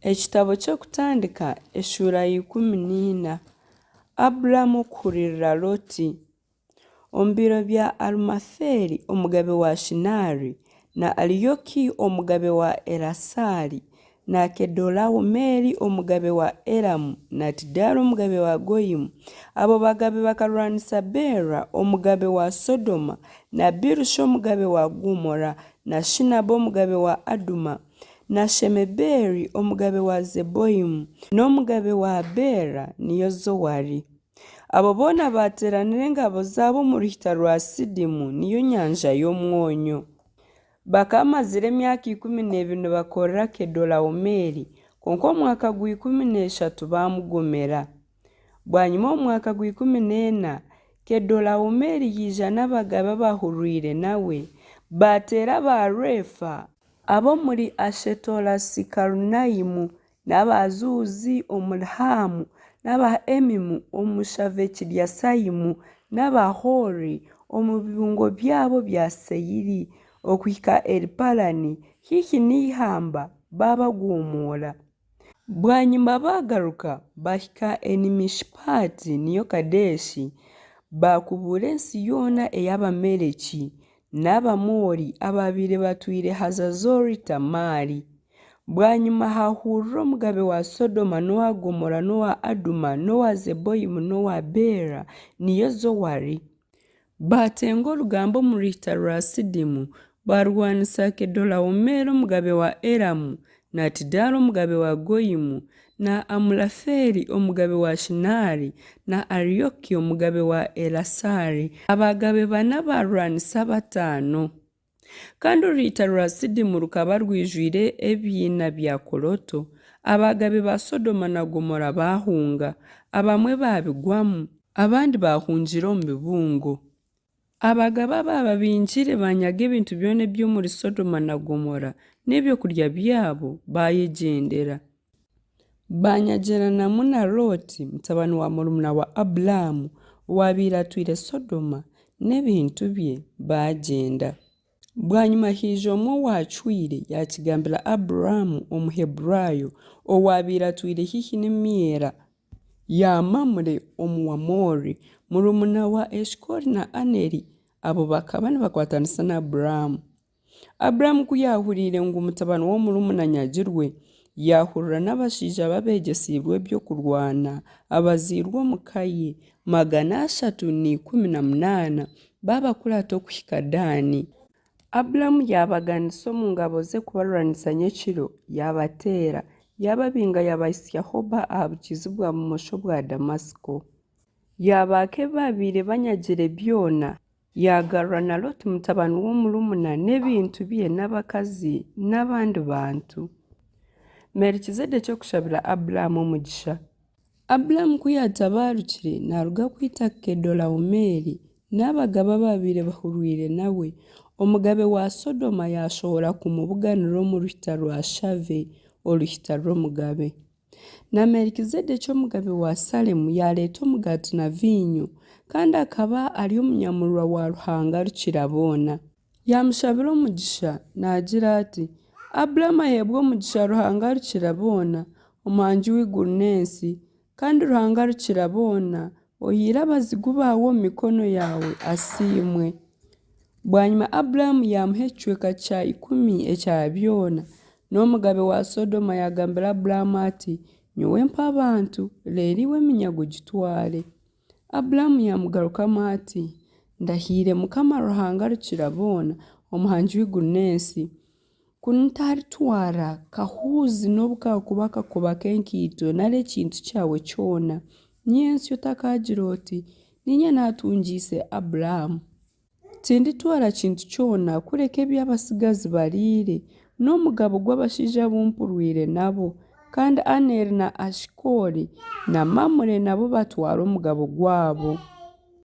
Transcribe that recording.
Ekitabo ky'okutandika essuula 14. Abulamu okuhulirira Loti. Omu biro bya Alumaferi omugabe wa Shinaari na Aliyoki omugabe wa Erasaali na Kedolawomeri omugabe wa Eramu na Tidaala omugabe wa Goyimu, abo bagabe bakalwanisa Beera omugabe wa Sodoma na Birusha omugabe wa Gumora na Shinaba omugabe wa Aduma na Shemeberi omugabe wa Zeboyimu n'omugabe wa Beera niyo Zowari. Abo boona bateeranira engabo zaabo mu ruhita rwa Sidimu niyo nyanja y'omwonyo. Bakamazire emyaka 12 bakorera Kedolawomeri, konka omwaka gwa 13 bamugomera. Bwanyuma omwaka gwa 14 Kedolawomeri yija n'abagabe bahurwire nawe bateera ba Refa abo muri Ashetolasikalunayimu n'abazuzi omulhamu n'aba-Emimu omushavekiryasayimu n'abahori omu bibungo byabo bya Seyiri okuhika Eripalani hihi n'ihamba babagumura. Bwanyuma bagaruka bahika Enimishipati niyo Kadeshi, bakubura ensi yoona ey'Abameleki n'Abamori ababaire batwire Hazazori Tamari. Bwanyuma hahurira omugabe wa Sodoma n'owa Gomora n'owa Aduma n'owa Zeboyimu n'owa Beera niyo Zowari. Batenga orugambo mu ruhita rwa Sidimu barwanisa Kedolawomeri omugabe wa Eramu na Tidaala omugabe wa Goyimu na Amulaferi omugabe wa Shinaari na Ariyoki omugabe wa Erasaali. Abagabe bana barwanisa 5. Kandi oruhita rwa Sidimu rukaba rwijwire ebyina bya koroto. Abagabe ba Sodoma na Gomora bahunga, abamwe babigwamu abandi bahungira omu bibungo. Abagaba baba binjire banyaga ebintu byona eby'omuri Sodoma na Gomora n'ebyokurya byabo bayegendera. Banyagiranamu na Loti mutabani wa murumuna wa Abulamu owabaire atwire Sodoma n'ebintu bye bagenda. Bwanyuma hija omwe owacwire yakigambira Aburamu omuheburayo owabaire atwire hihi n'emyera ya Mamure omuwamori murumuna wa Eshikoli na Aneri, abo bakaba nibakwatanisa na Aburamu. Aburamu kuyahurire ngu mutabani w'omurumuna nyagirwe, yahurira n'abashaija babegesiibwe ebyokurwana abaziirwe omukaye 318 babakurata okuhika Daani. Aburamu yabaganisa omu ngabo ze kubarwanisa nyekiro, yabateera yababinga yabaisya Hoba aha bukizi bwa bumosho bwa Damasiko. Yabaake babaire banyagire byona, yagarura na Loti mutabani w'omurumuna n'ebintu bye n'abakazi n'abandi bantu. Merikizedeki okushabira Aburamu omugisha. Aburamu kuyatabarukire naruga kwita Kedolawomeri n'abagaba babaire bahurwire nawe. Omugabe wa Sodoma yashobora kumubuganira omu ruhita rwa Shave, oruhita rw'omugabe. Na Merikizedeki omugabe wa Salemu yaleeta omugati na vinyo, kandi akaba ari omunyamurwa wa Ruhanga rukira boona. Yamushabira omugisha nagira ati, Aburamu ahebwe omugisha Ruhanga rukira boona, omuhangi w'iguru n'ensi, kandi Ruhanga rukira boona oyiire abazigu bawe omu mikono yawe asiimwe. Bwanyuma Aburamu yamuha ekicweka kya 10 ekya byona, n'omugabe wa Sodoma yagambira Aburamu ati, nyowe mpa abantu, leero iwe eminyago gitware. Aburamu yamugarukamu ati, ndahiire Mukama Ruhanga rukira boona, omuhangi w'iguru n'ensi, kunu ntaritwara kahuuzi n'obukakuba kakuba k'enkiito nari ekintu kyawe kyona. Nyensi otakagira oti, ninye natungiise Aburamu. Tinditwara kintu kyona kureka eby'abasigazi bariire n'omugabo gw'abashaija bumpurwire nabo, kandi Aneri na Ashikoli na Mamure nabo batwara omugabo gwabo.